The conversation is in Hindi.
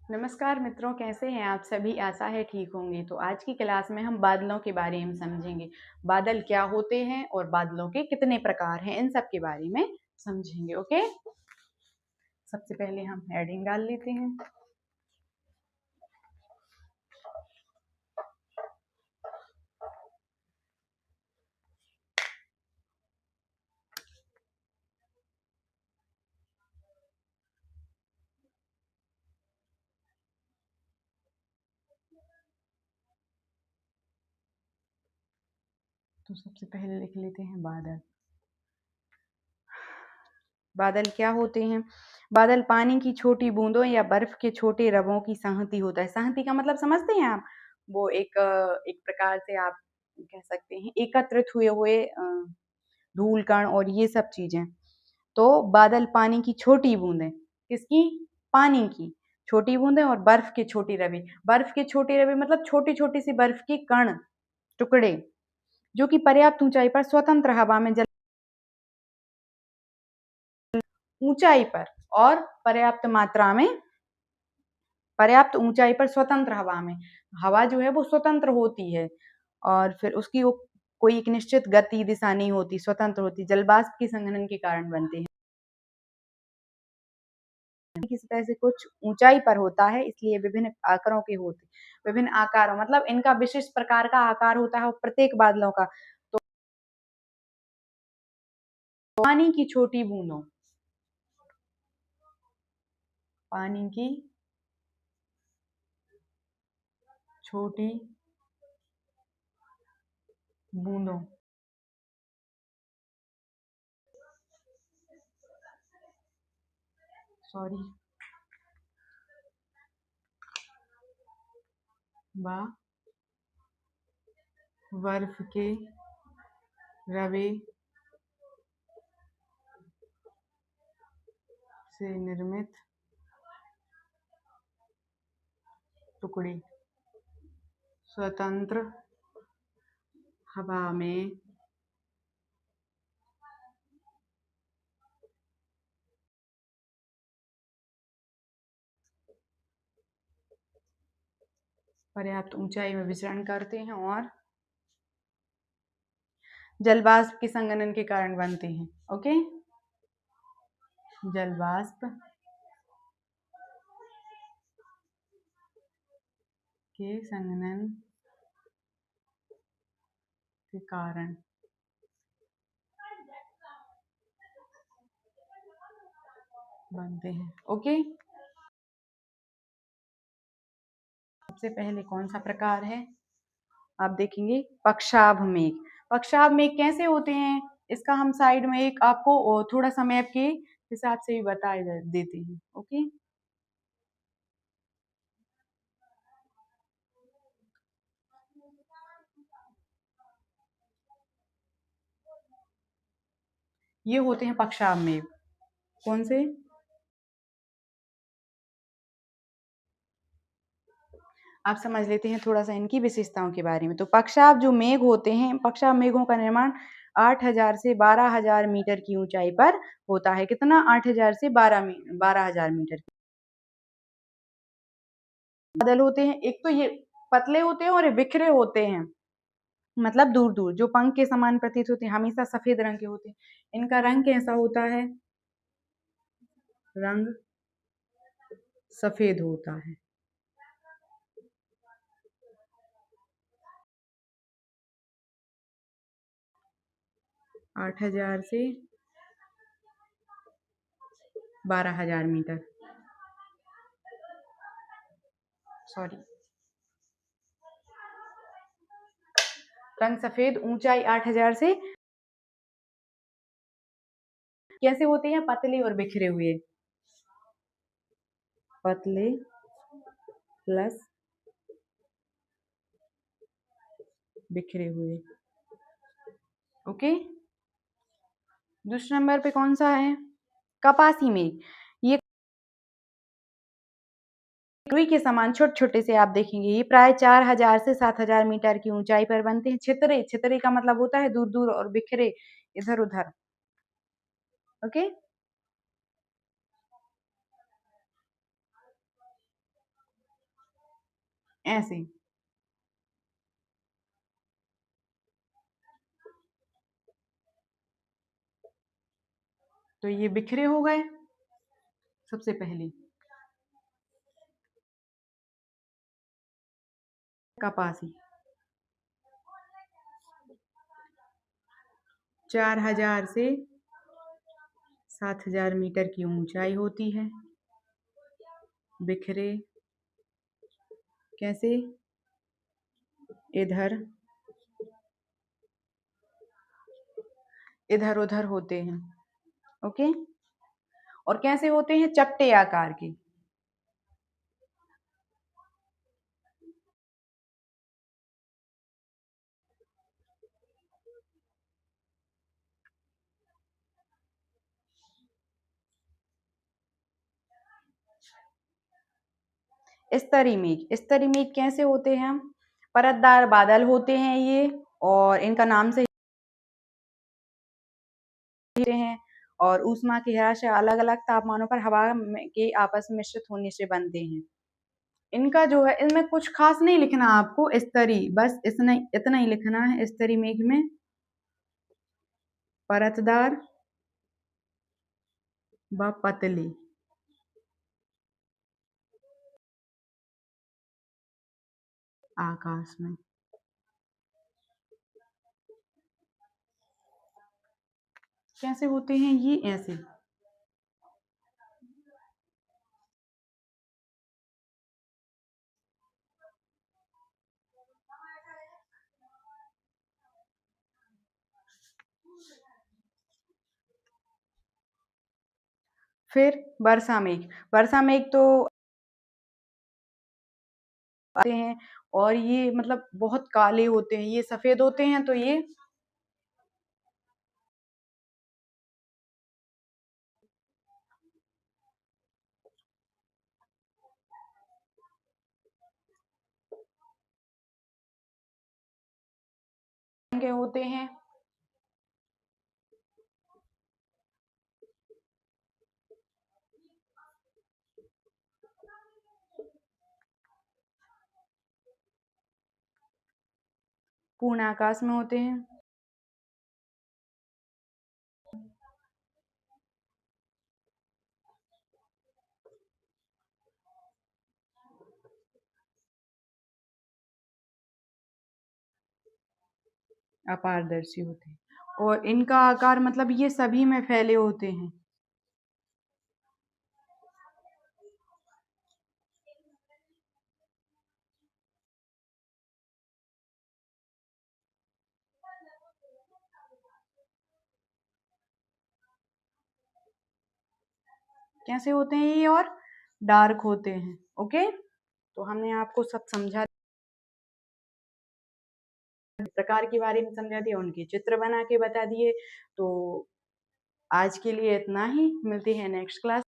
नमस्कार मित्रों, कैसे हैं आप सभी? आशा है ठीक होंगे। तो आज की क्लास में हम बादलों के बारे में समझेंगे। बादल क्या होते हैं और बादलों के कितने प्रकार हैं, इन सब के बारे में समझेंगे। ओके, सबसे पहले हम हेडिंग डाल लेते हैं। तो सबसे पहले लिख लेते हैं बादल। बादल क्या होते हैं? बादल पानी की छोटी बूंदों या बर्फ के छोटे रवों की संहति होता है। संहति का मतलब समझते हैं आप? वो एक प्रकार से आप कह सकते हैं एकत्रित हुए हुए धूल कण और ये सब चीजें। तो बादल पानी की छोटी बूंदें, किसकी? पानी की छोटी बूंदें और बर्फ के छोटे रवे। बर्फ के छोटे रवे मतलब छोटी छोटी सी बर्फ के कण, टुकड़े, जो कि पर्याप्त ऊंचाई पर स्वतंत्र हवा में जल ऊंचाई पर और पर्याप्त मात्रा में, पर्याप्त ऊंचाई पर स्वतंत्र हवा में, हवा जो है वो स्वतंत्र होती है और फिर उसकी वो कोई एक निश्चित गति दिशा नहीं होती, स्वतंत्र होती, जलवाष्प के संघनन के कारण बनते हैं। की सतह से कुछ ऊंचाई पर होता है, इसलिए विभिन्न आकारों के होते, विभिन्न आकारों मतलब इनका विशिष्ट प्रकार का आकार होता है प्रत्येक बादलों का। तो पानी की छोटी बूंदों, पानी की छोटी बूंदों, सॉरी, बर्फ के रवे से निर्मित टुकड़े स्वतंत्र हवा में पर्याप्त ऊंचाई में विचरण करते हैं और जलवाष्प के संघनन के कारण बनते हैं। ओके, जलवाष्प के संघनन के कारण बनते हैं। ओके, सबसे पहले कौन सा प्रकार है आप देखेंगे? पक्षाभ मेघ। पक्षाभ मेघ कैसे होते हैं इसका हम साइड में एक आपको थोड़ा सा मैप के हिसाब से भी बता देते हैं। ओके, ये होते हैं पक्षाभ मेघ। कौन से? आप समझ लेते हैं थोड़ा सा इनकी विशेषताओं के बारे में। तो पक्षाभ जो मेघ होते हैं, पक्षाभ मेघों का निर्माण 8,000 से 12,000 मीटर की ऊंचाई पर होता है। कितना? 8,000 से 12,000 मीटर। बादल होते हैं, एक तो ये पतले होते हैं और ये बिखरे होते हैं, मतलब दूर दूर, जो पंख के समान प्रतीत होते हैं, हमेशा सफेद रंग के होते हैं। इनका रंग कैसा होता है? रंग सफेद होता है। 8,000 से 12,000 मीटर, सॉरी, रंग सफेद, ऊंचाई 8,000 से, कैसे होते हैं? पतले और बिखरे हुए, पतले प्लस बिखरे हुए। ओके, दूसरे नंबर पे कौन सा है? कपासी मेघ। ये रुई के समान छोटे छोटे से आप देखेंगे, ये प्राय 4,000 से 7,000 मीटर की ऊंचाई पर बनते हैं। छितरे, छितरे का मतलब होता है दूर दूर और बिखरे इधर उधर। ओके, ऐसे। तो ये बिखरे हो गए सबसे पहले। कपासी 4000 से 7000 मीटर की ऊंचाई होती है। बिखरे कैसे? इधर इधर उधर होते हैं। ओके। और कैसे होते हैं? चपटे आकार के। स्तरी मेघ। स्तरी मेघ कैसे होते हैं? परतदार बादल होते हैं ये, और इनका नाम से ही हैं, और ऊष्मा की हरा से अलग अलग तापमानों पर हवा के आपस में मिश्रित होने से बनते हैं। इनका जो है, इनमें कुछ खास नहीं लिखना आपको, स्तरी बस इतना इतना ही लिखना है। स्तरी मेघ में परतदार व पतले आकाश में। कैसे होते हैं ये? ऐसे। फिर वर्षा मेघ। वर्षा मेघ तो आते हैं, और ये मतलब बहुत काले होते हैं, ये सफेद होते हैं, तो ये रंग के होते हैं। पूर्ण आकाश में होते हैं। अपारदर्शी होते हैं, और इनका आकार मतलब ये सभी में फैले होते हैं। कैसे होते हैं ये? और डार्क होते हैं। ओके। तो हमने आपको सब समझा, प्रकार के बारे में समझा दिया, उनके चित्र बना के बता दिए। तो आज के लिए इतना ही, मिलते हैं नेक्स्ट क्लास।